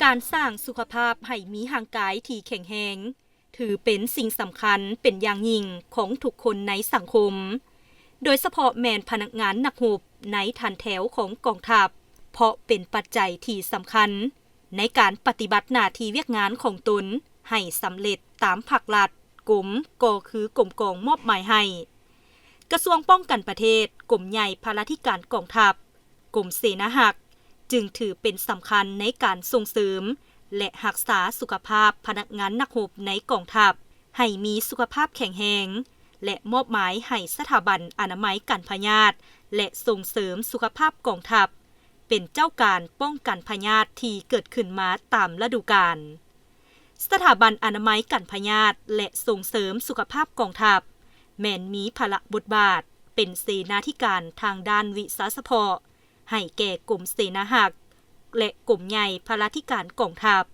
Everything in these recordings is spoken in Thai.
การสร้างสุขภาพให้มีร่างกายที่แข็งแรงถือเป็นสิ่งสำคัญเป็นอย่างยิ่งของทุกคนในสังคมโดยเฉพาะแม่นพนักงานนักรบในฐานแถวของกองทัพเพราะเป็นปัจจัยที่สำคัญในการปฏิบัติหน้าที่เวียกงานของตนให้สำเร็จตามภาครัฐกรมก็คือกรมกองมอบหมายให้กระทรวงป้องกันประเทศกรมใหญ่พาราธิการกองทัพกรมเสนาหักจึงถือเป็นสำคัญในการส่งเสริมและรักษาสุขภาพพนักงานนักรบในกองทัพให้มีสุขภาพแข็งแรงและมอบหมายให้สถาบันอนามัยการพยาธิและส่งเสริมสุขภาพกองทัพเป็นเจ้าการป้องกันพยาธิที่เกิดขึ้นมาตามฤดูกาลสถาบันอนามัยการพยาธิและส่งเสริมสุขภาพกองทัพแม้นมีภาระบทบาทเป็นเสนาธิการทางด้านวิสาสะเพาะให้แก่กรมเสนาหักและกรมใหญ่พาราธิการกองทัพ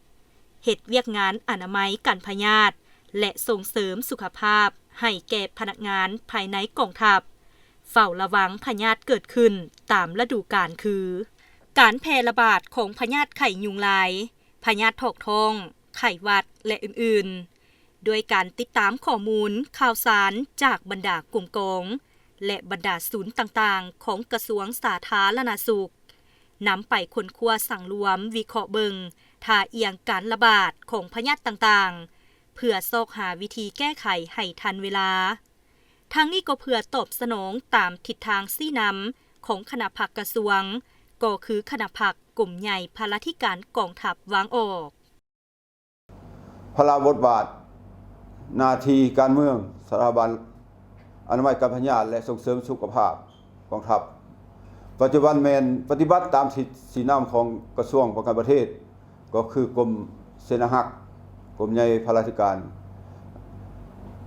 เฮ็ดเวียกงานอนามัยการพยาธิและส่งเสริมสุขภาพให้แก่พนักงานภายในกองทัพเฝ้าระวังพยาธิเกิดขึ้นตามฤดูกาลคือการแพร่ระบาดของพยาธิไข้ยุงลายพยาธิถอกทองไข้หวัดและอื่นๆโดยการติดตามข้อมูลข่าวสารจากบรรดากลุ่มกองและบรรดาศูนย์ต่างๆของกระทรวงสาธารณสุขนำไปค้นคว้าสั่งรวมวิเคราะห์เบิงท่าเอียงการระบาดของพยาธิต่างๆเพื่อซอกหาวิธีแก้ไขให้ทันเวลาทั้งนี้ก็เพื่อตอบสนองตามทิศทางซี่นำของคณะภาคกระทรวงก็คือคณะภาคกรมใหญ่พาราธิการกองทัพวางออกพระบทบาทหน้าที่การเมืองสถาบันอนามัยการพยาธิและส่งเสริมสุขภาพกองทัพปัจจุบันแมนปฏิบัติตามสีน้ำของกระทรวงป้องกันประเทศก็คือกรมเสนาหักกรมใหญ่พาราธิการ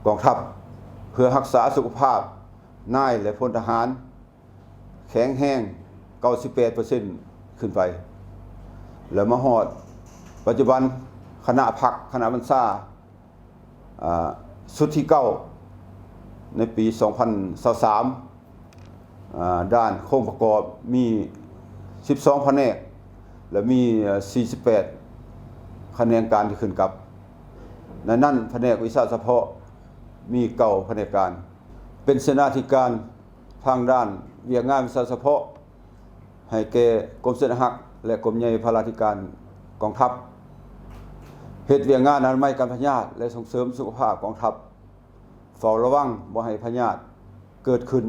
กองทัพเพื่อรักษาสุขภาพนายและพลทหารแข็งแรง98% ขึ้นไปแล้วมาฮอดปัจจุบันคณะพักคณะบรรษาสุดที่9ในปี2023ด้านโครงประกอบมี12แผนกและมี48คะแนนการที่ขึ้นกับในนั้นแผนกวิชาเฉพาะมี9แผนกการเป็นเสนาธิการทางด้านเวียกงานวิชาเฉพาะให้แก่กรมเสนาหักและกรมใหญ่พาราธิการกองทัพเฮ็ดเวียกงานอนามัยการพยาธิและส่งเสริมสุขภาพกองทัพเฝ้าระวังบ่ให้พยาธิเกิดขึ้น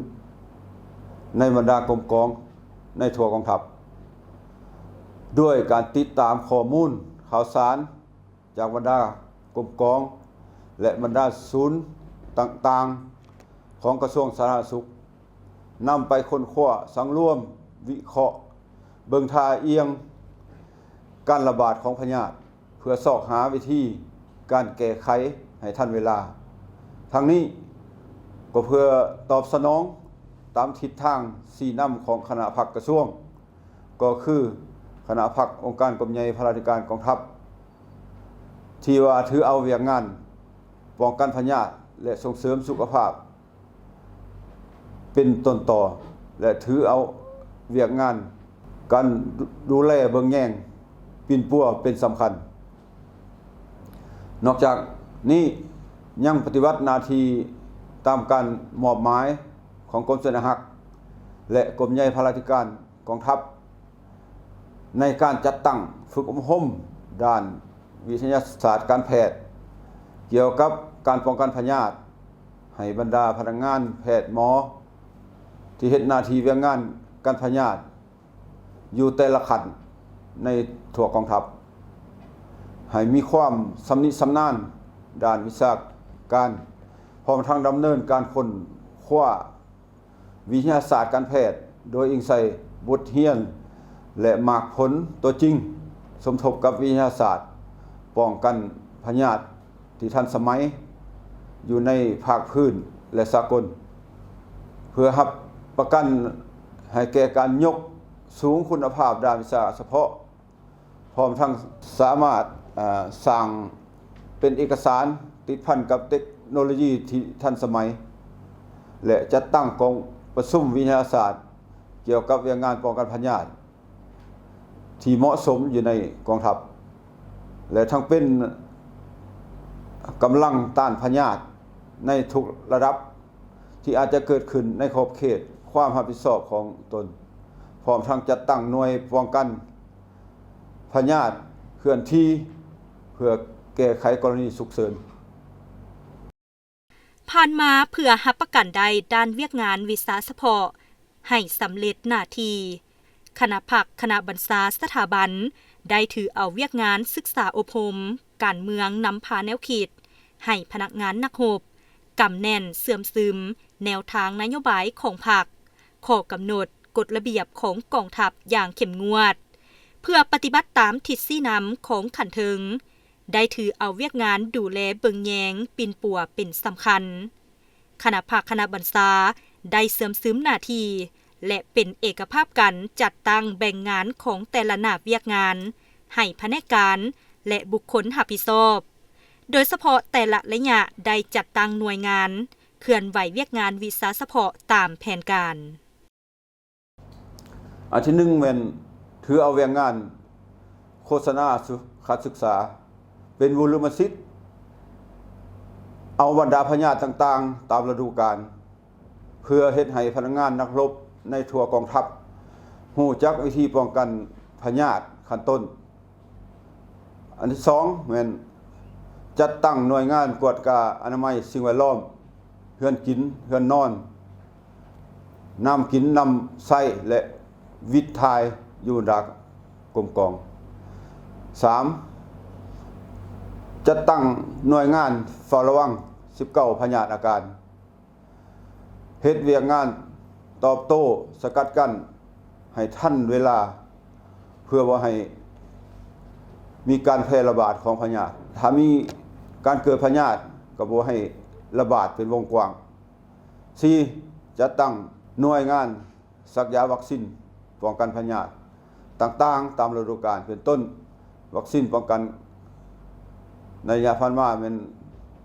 ในบรรดากรมกองในทั่วกองทัพด้วยการติดตามข้อมูลข่าวสารจากบรรดากรมกองและบรรดาศูนย์ต่างๆของกระทรวงสาธารณสุขนำไปค้นคว้าสังรวมวิเคราะห์เบิ่งท่าเอียงการระบาดของพยาธิเพื่อซอกหาวิธีการแก้ไขให้ทันเวลาทั้งนี้ก็เพื่อตอบสนองตามทิศทางสีน้ำของคณะภาคกระทรวงก็คือคณะภาคองค์การกรมใหญ่พาราธิการกองทัพที่ว่าถือเอาเวียกงานป้องกันพยาธิและส่งเสริมสุขภาพเป็นต้นต่อและถือเอาเวียกงานการดูแลเบิ่งแย่งปิ่นปัวเป็นสำคัญนอกจากนี้ยังปฏิบัติหน้าที่ตามการมอบหมายของกรมเสนาหักและกรมใหญ่พาราธิการกองทัพในการจัดตั้งฝึกอบรมด้านวิทยาศาสตร์การแพทย์เกี่ยวกับการป้องกันพยาธิให้บรรดาพนักงานแพทย์หมอที่เฮ็ดหน้าที่เวียกงานการพยาธิอยู่แต่ละขั้นในทั่วกองทัพให้มีความสำนิสำนานด้านวิชาการพร้อมทั้งดำเนินการค้นคว้าวิทยาศาสตร์การแพทย์โดยอิงใส่บทเรียนและหมากผลตัวจริงสมทบกับวิทยาศาสตร์ป้องกันพยาธิที่ทันสมัยอยู่ในภาคพื้นและสากลเพื่อรับประกันให้แก่การยกสูงคุณภาพด้านวิชาเฉพาะพร้อมทั้งสามารถสร้างเป็นเอกสารติดพันกับเทคโนโลยีที่ทันสมัยและจัดตั้งกองประชุมวิทยาศาสตร์เกี่ยวกับเรื่องงานป้องกันพยาธิที่เหมาะสมอยู่ในกองทัพ และทั้งเป็นกำลังต้านพยาธิในทุกระดับที่อาจจะเกิดขึ้นในขอบเขตความรับผิดชอบของตนพร้อมทั้งจัดตั้งหน่วยป้องกันพยาธิเคลื่อนที่เพื่อแก้ไขกรณีฉุกเฉินผ่านมาเพื่อรับประกันได้ด้านเวียกงานวิสาเฉพาะให้สำเร็จหน้าที่คณะผักคณะบรรษาสถาบันได้ถือเอาเวียกงานศึกษาอบรมการเมืองนำพาแนวคิดให้พนักงานนักรบกำแน่นเสื่อมซึมแนวทางนโยบายของพรรคข้อกำหนดกฎระเบียบของกองทัพอย่างเข้มงวดเพื่อปฏิบัติตามทิศชี้นำของขันเทิงได้ถือเอาเวียกงานดูแลเบิงแยงปินปัวเป็นสำคัญคณะภาคคณะบรรษาได้เสริมซึมหน้าที่และเป็นเอกภาพกันจัดตั้งแบ่งงานของแต่ละหน้าเวียกงานให้แผนกการและบุคคลรับผิดชอบโดยเฉพาะแต่ละระยะได้จัดตั้งหน่วยงานเคลื่อนไหวเวียกงานวิสาเฉพาะตามแผนการอันที่1แม่นถือเอาเวียกงานโฆษณาการศึกษาเป็นวุฒิสิทธิ์เอาบรรดาพยาธิต่างๆตามฤดูกาลเพื่อเฮ็ดให้พนักงานนักรบในทั่วกองทัพรู้จักวิธีป้องกันพยาธิขั้นต้นอันที่2แม่นจัดตั้งหน่วยงานกวดกาอนามัยสิ่งแวดล้อมเฮือนกินเฮือนนอนน้ำกินน้ำใช้และวิทย์ทายอยู่ดักกรมกอง3จัดตั้งหน่วยงานเฝ้าระวัง19พยาธิอาการเฮ็ดเวียกงานตอบโต้สกัดกั้นให้ทันเวลาเพื่อบ่ให้มีการแพร่ระบาดของพยาธิถ้ามีการเกิดพยาธิก็บ่ให้ระบาดเป็นวงกว้าง4จัดตั้งหน่วยงานสักยาวัคซีนป้องกันพยาธิต่างๆตามฤดูกาลเป็นต้นวัคซีนป้องกันในระยะผ่านมาเป็น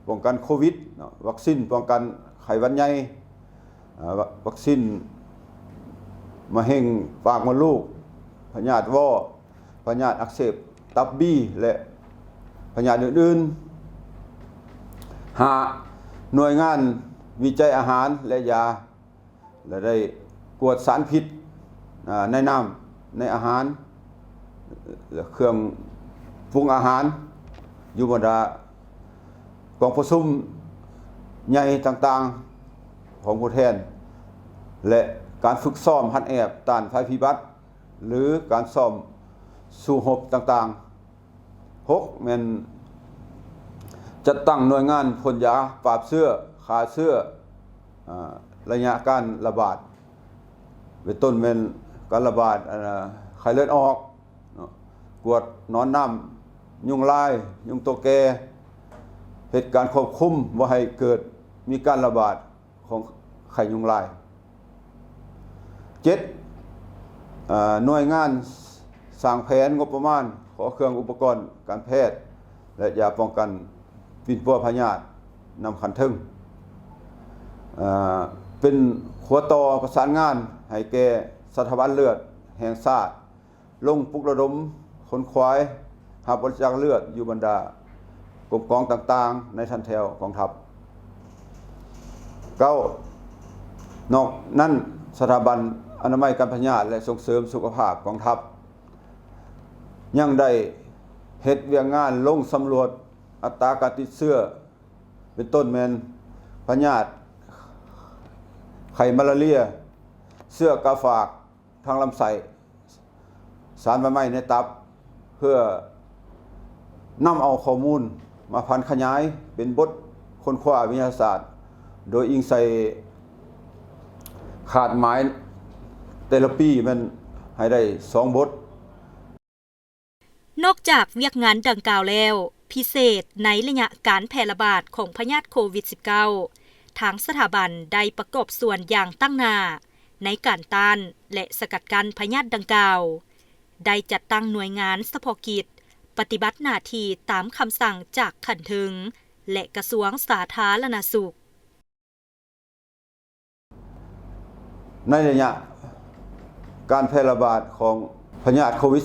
ป้องกันโควิดวัคซีนป้องกันไข้หวัดใหญ่วัคซีนมะเร็งปากมดลูกพยาธิวอพยาธิอักเสบตับบี้และพยาธิอื่นๆหน่วยงานวิจัยอาหารและยาและได้กวดสารพิษในน้ำในอาหารและเครื่องปรุงอาหารอยู่บรรดากองประชุมใหญ่ต่างๆของผู้แทนและการฝึกซ้อมหัดแอบต้านภัยพิบัติหรือการซ้อมสู้รบต่างๆ6แม่นจัดตั้งหน่วยงานพ่นยาปราบเชื้อฆ่าเชื้อระยะการระบาดเป็นต้นแม่นการระบาดไข้เลือดออกกวดนอนน้ำยุงลายยุงตัวแกเหตุการณ์ควบคุมบ่ให้เกิดมีการระบาดของไข้ยุงลาย7หน่วยงานสร้างแผนงบประมาณขอเครื่องอุปกรณ์การแพทย์และยาป้องกันปิ่นปัวพยาธินำขันทึงเป็นหัวต่อประสานงานให้แก่สถาบันเลือดแห่งชาติลงปลุกระดมคนควายหาบริจาคเลือดอยู่บรรดากรมกองต่างๆในทันแถวกองทัพ9นอกนั้นสถาบันอนามัยการพยาธิและส่งเสริมสุขภาพกองทัพยังได้เฮ็ดเวียกงานลงสำรวจอัตราการติดเชื้อเป็นต้นแม่นพยาธิไข้มาลาเรียเชื้อกาฝากทางลำไส้สารใบไม้ในตับเพื่อนำเอาข้อมูลมาพันขยายเป็นบทค้นคว้าวิทยาศาสตร์โดยอิงใส่ขาดหมายแต่ละปีมันให้ได้2บทนอกจากเวียกงานดังกล่าวแล้วพิเศษในระยะการแพร่ระบาดของพยาธิโควิด -19 ทางสถาบันได้ประกอบส่วนอย่างตั้งหน้าในการต้านและสกัดกั้นพยาธิดังกล่าวได้จัดตั้งหน่วยงานเฉพาะกิจปฏิบัติหน้าที่ตามคำสั่งจากขันเทิงและกระทรวงสาธารณสุขในระยะการแพร่ระบาดของพยาธิโควิด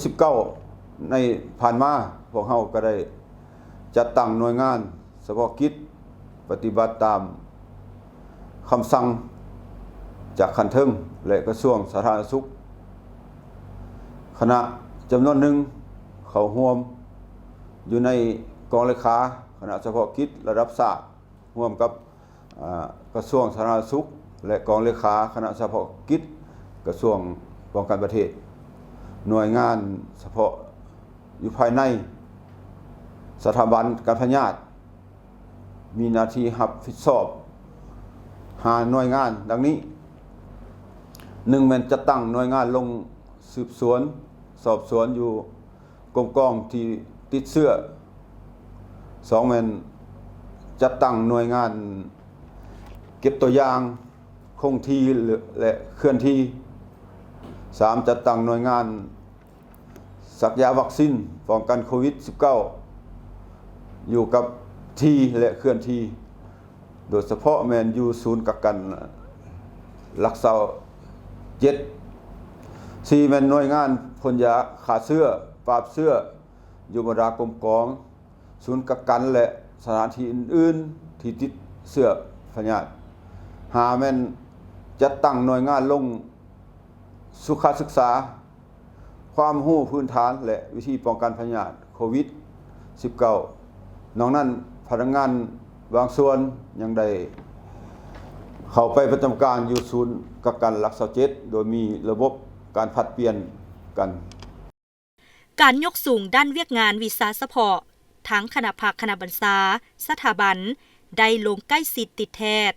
-19 ในผ่านมาพวกเราก็ได้จัดตั้งหน่วยงานเฉพาะกิจปฏิบัติตามคำสั่งจากขั้นทึงและกระทรวงสาธารณสุขคณะจำนวนหนึ่งเข้าร่วมอยู่ในกองเลขาคณะเฉพาะกิจระดับชาติร่วมกับกระทรวงสาธารณสุขและกองเลขาคณะเฉพาะกิจกระทรวงป้องกันประเทศหน่วยงานเฉพาะอยู่ภายในสถาบันการพยาธิมีหน้าที่รับผิดชอบ5หน่วยงานดังนี้1แม่นจะตั้งหน่วยงานลงสืบสวนสอบสวนอยู่กรมกองที่ติดเชื้อ2แม่นจัดตั้งหน่วยงานเก็บตัวอย่างคงที่และเคลื่อนที่3จัดตั้งหน่วยงานสักยาวัคซีนป้องกันโควิด -19 อยู่กับที่และเคลื่อนที่โดยเฉพาะแม่นอยู่ศูนย์กักกันรักษา4แม่นหน่วยงานพ่นยาฆ่าเชื้อปราบเชื้ออยู่บรรดากรมกองศูนย์กักกันและสถานที่อื่นๆที่ติดเชื้อพยาธิ5แม่นจัดตั้งหน่วยงานลงสุขศึกษาความรู้พื้นฐานและวิธีป้องกันพยาธิโควิด -19 นอกนั้นพนักงานบางส่วนยังได้เข้าไปประจำการอยู่ศูนย์กักกันรักษาโดยมีระบบการผลัดเปลี่ยนกัน การยกสูงด้านเวียกงานวิสาเฉพาะทั้งคณะภาคคณะบัญชาสถาบันได้ลงใกล้ชิดติดแทศ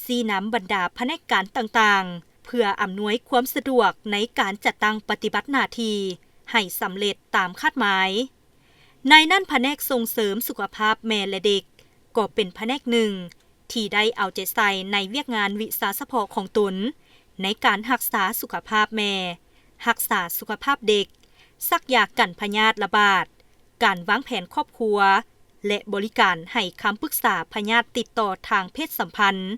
ซีน้ำบรรดาแผนกการต่างๆเพื่ออำนวยความสะดวกในการจัดตั้งปฏิบัติหน้าที่ให้สำเร็จตามคาดหมายในนั่นแผนกส่งเสริมสุขภาพแม่และเด็กก็เป็นแผนกหนึ่งที่ได้เอาใจใส่ในเวียกงานวิสาเฉพาะของตนในการรักษาสุขภาพแม่รักษาสุขภาพเด็กซักยากันพยาธิระบาดการวางแผนครอบครัวและบริการให้คำปรึกษาพยาธิติดต่อทางเพศสัมพันธ์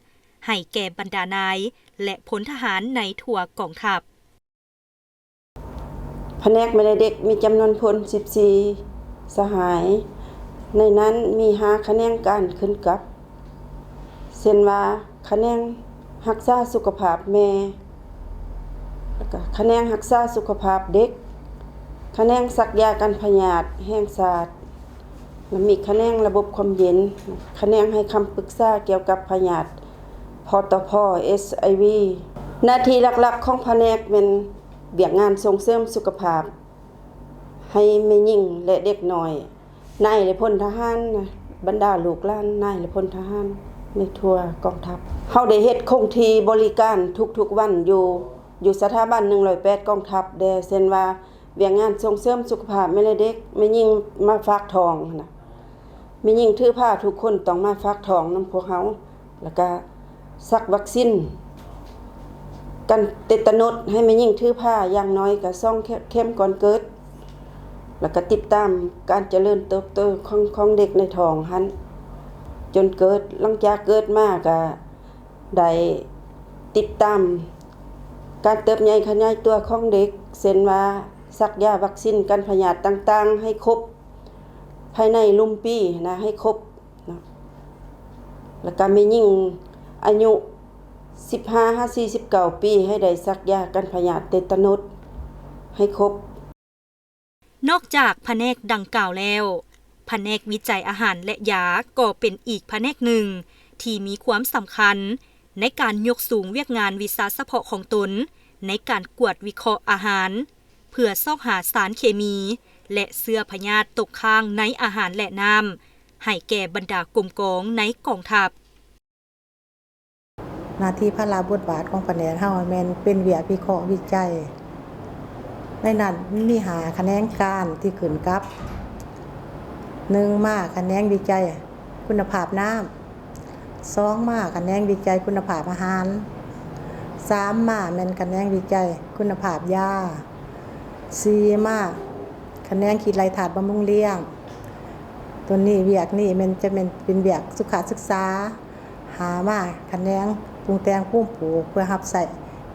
ให้แก่บรรดานายและพลทหารในทั่วกองทัพแผนกแม่และเด็กมีจำนวนพล14สหายในนั้นมี5คะแนนการขึ้นกับเช่นว่าคะแนนรักษาสุขภาพแม่แล้วก็คะแนนรักษาสุขภาพเด็กคะแนนซักยากันพยาธิแห่งชาติและมีคะแนนระบบความเย็นคะแนนให้คำปรึกษาเกี่ยวกับพยาธิพตพ SIV หน้าที่หลักๆของแผนกเป็นเวียกงานส่งเสริมสุขภาพให้แม่หญิงและเด็กน้อยนายและพลทหารบรรดาลูกหลานนายและพลทหารในทั่วกองทัพเฮาได้เฮ็ดคงที่บริการทุกๆวันอยู่สถาบัน108กองทัพได้เช่นว่าเวียกงานส่งเสริมสุขภาพแม่และเด็กแม่หญิงมาฝากท้องนะแม่หญิงถือผ้าทุกคนต้องมาฝากท้องนำพวกเฮาแล้วก็ซักวัคซีนกันเตตานุสให้แม่หญิงถือผ้าอย่างน้อยก็2 เข็มก่อนเกิดแล้วก็ติดตามการเจริญเติบโตของเด็กในท้องหั้นจนเกิดหลังจากเกิดมาก็ได้ติดตามการเติบใหญ่ขยายตัวของเด็กเช่นว่าซักยาวัคซีนกันพยาธิต่างๆให้ครบภายในลุ่มปีนะให้ครบนะแล้วก็แม่หญิงอายุ15-49 ปีให้ได้ซักยากันพยาธิเตตานุสให้ครบนอกจากแผนกดังกล่าวแล้วแผนกวิจัยอาหารและยาก็เป็นอีกแผนกหนึ่งที่มีความสำคัญในการยกสูงเวียกงานวิสาเฉพาะของตนในการกวดวิเคราะห์อาหารเพื่อซอกหาสารเคมีและเชื้อพยาธิตกค้างในอาหารและน้ำให้แก่บรรดากรมกองในกองทัพหน้าที่พระราบทบาทของแผนกเฮาแม่นเป็นเวียกวิเคราะห์วิจัยในนั้นมี5คะแนนการที่ขึ้นกับ1มาคะแนนวิจัยคุณภาพน้ำ2มาคะแนนวิจัยคุณภาพอาหาร3มาแม่นคะแนนวิจัยคุณภาพยา4มาคะแนนขีดไหลถาดบำรุงเลี้ยงตัวนี้เวียกนี่มันจะเป็นเวียกสุขศึกษา5มาคะแนนปรุงแต่งภูมิปลูกเพื่อรับใช้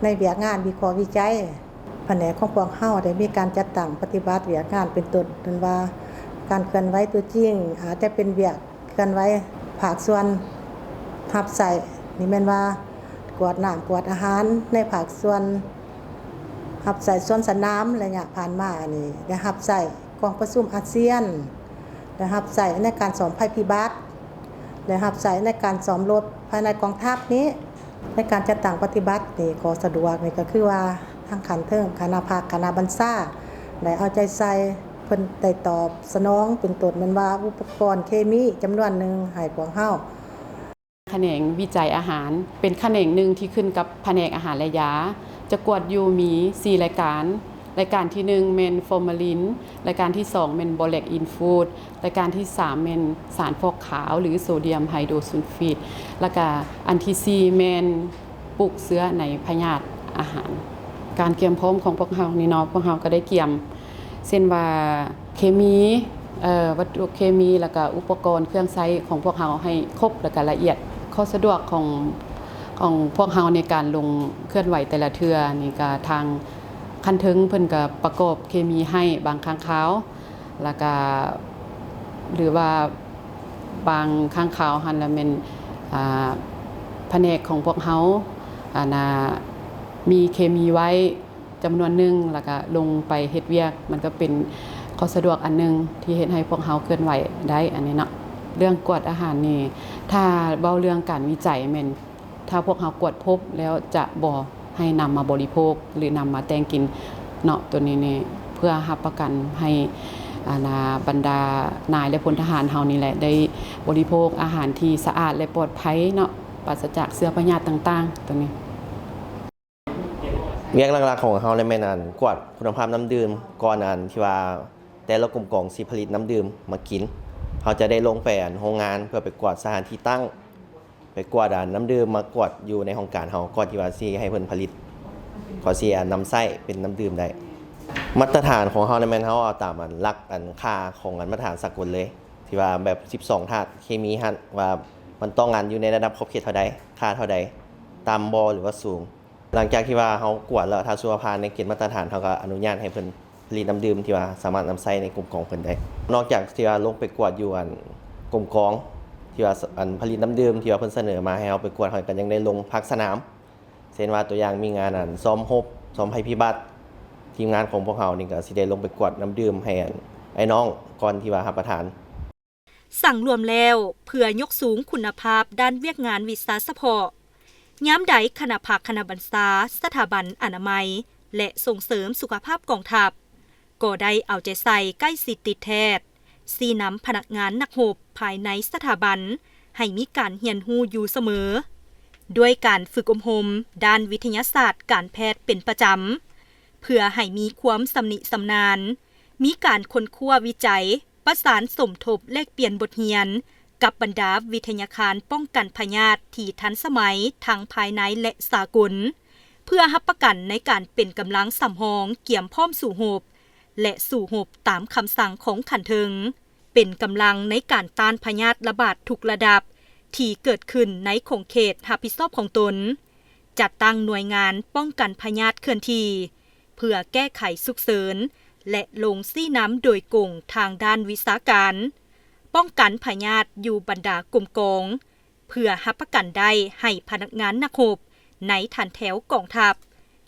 ในเวียกงานวิเคราะห์วิจัย แผนกของพวกเฮาได้มีการจัดตั้งปฏิบัติเวียกงานเป็นต้นเป็นว่าการเคลื่อนไหวตัวจริงอาจจะเป็นเวียกเคลื่อนไหวภาคส่วนรับใช้นี่แม่นว่ากวดน้ำกวดอาหารในภาคส่วนรับใช้ส่วนสนามระยะผ่านมานี่ได้รับใช้กองประชุมอาเซียนได้รับใช้ในการสอนภัยพิบัติได้รับใช้ในการซ้อมรบภายในกองทัพนี้ในการจัดตั้งปฏิบัตินี่ก็สะดวกนี่ก็คือว่าทางขันเทิงคณะภาคคณะบัญชาได้เอาใจใส่เพิ่นได้ตอบสนองเป็นต้นแม่นว่าอุปกรณ์เคมีจำนวนหนึ่งให้พวกเฮาแขนงวิจัยอาหารเป็นแขนงหนึ่งที่ขึ้นกับแผนกอาหารและยาจะกวดอยู่มี4รายการที่1แม่นฟอร์มาลินรายการที่2แม่นบอแลกอินฟูดรายการที่3แม่นสารฟอกขาวหรือโซเดียมไฮโดรซัลฟีดแล้วก็อันที่4แม่นปลูกเชื้อในพยาธิอาหารการเตรียมพร้อมของพวกเฮานี่เนาะพวกเฮาก็ได้เตรียมเช่นว่าเคมีวัตถุเคมีแล้วก็อุปกรณ์เครื่องใช้ของพวกเฮาให้ครบและก็ละเอียดข้อสะดวกของพวกเฮาในการลงเคลื่อนไหวแต่ละเทื่อนี่ก็ทางคันถึงเพิ่นก็ประกอบเคมีให้บางครั้งคราวแล้วก็หรือว่าบางครั้งคราวหั่นละแม่นแผนกของพวกเฮามีเคมีไว้จำนวนหนึงแล้วก็ลงไปเฮ็ดเวียกมันก็เป็นข้อสะดวกอันนึงที่เฮ็ดให้พวกเฮาเคลื่อนไหวได้อันนี้เนาะเรื่องกวดอาหารนี่ถ้าเว้าเรื่องการวิจัยแม่นถ้าพวกเฮากวดพบแล้วจะบ่ให้นำมาบริโภคหรือนำมาแต่งกินเนาะตัวนี้นี่เพื่อรับประกันให้บรรดานายและพลทหารเฮานี่แหละได้บริโภคอาหารที่สะอาดและปลอดภัยเนาะปราศจากเชื้อพยาธิต่างๆตัวนี้เวียกหลักๆของเฮาในแม่นกวดคุณภาพน้ำดื่มก่อนที่ว่าแต่ละกลุ่มกองสิผลิตน้ำดื่มมากินเฮาจะได้ลงไปโรงงานเพื่อไปกวดสถานที่ตั้งไปกวดน้ำดื่มมากวดอยู่ในโครงการเฮาก่อนที่ว่าสิให้เพิ่นผลิตขอสินำไส้เป็นน้ำดื่มได้มาตรฐานของเฮาในแม่นเฮาเอาตามหลักค่าของมาตรฐานสากลเลยที่ว่าแบบ12ธาตุเคมีหั่นว่ามันต้องอยู่ในระดับขอบเขตเท่าใดค่าเท่าใดต่ำบ่หรือว่าสูงหลังจากที่ว่าเฮากวดแล้วถ้าสุขภาพในเกณฑ์มาตรฐานเฮาก็อนุญาตให้เพิ่นผลิตน้ำดื่มที่ว่าสามารถนำใช้ในกลุ่มกองเพิ่นได้นอกจากที่ว่าลงไปกวดอยู่กลุ่มกองที่ว่าผลิตน้ำดื่มที่ว่าเพิ่นเสนอมาให้เฮาไปกวดเฮาก็ยังได้ลงภาคสนามเช่นว่าตัวอย่างมีงานซ้อมรบซ้อมภัยพิบัติทีมงานของพวกเฮานี่ก็สิได้ลงไปกวดน้ำดื่มให้ไอ้น้องก่อนที่ว่ารับประทานสั่งรวมแล้วเพื่อยกสูงคุณภาพด้านเวียกงานวิสาสะเพาะย้ำใดคณะภาคคณะบัญชาสถาบันอนามัยและส่งเสริมสุขภาพกองทัพก็ได้เอาใจใส่ใกล้สิทธิแพทย์ซีนำพนักงานนักรบภายในสถาบันให้มีการเรียนรู้อยู่เสมอด้วยการฝึกอบรมด้านวิทยาศาสตร์การแพทย์เป็นประจำเพื่อให้มีความสำนิสำนานมีการค้นคว้าวิจัยประสานสมทบแลกเปลี่ยนบทเรียนกับบรรดาวิทยาคารป้องกันพยาธิที่ทันสมัยทั้งภายในและสากลเพื่อรับประกันในการเป็นกำลังสำรองเกี่ยมพร้อมสู่รบและสู่รบตามคำสั่งของขันเทิงเป็นกำลังในการต้านพยาธิระบาดทุกระดับที่เกิดขึ้นในขงเขตรับผิดชอบของตนจัดตั้งหน่วยงานป้องกันพยาธิเคลื่อนที่เพื่อแก้ไขฉุกเฉินและลงซี่น้ำโดยกงทางด้านวิชาการป้องกันพยาธิอยู่บรรดากลุ่มกองเพื่อรับประกันได้ให้พนักงานนักรบในฐานแถวกองทัพ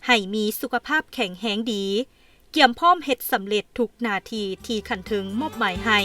ให้มีสุขภาพแข็งแรงดีเกี่ยมพร้อมเฮ็ดสำเร็จทุกนาทีที่ขันเทิงมอบหมายให้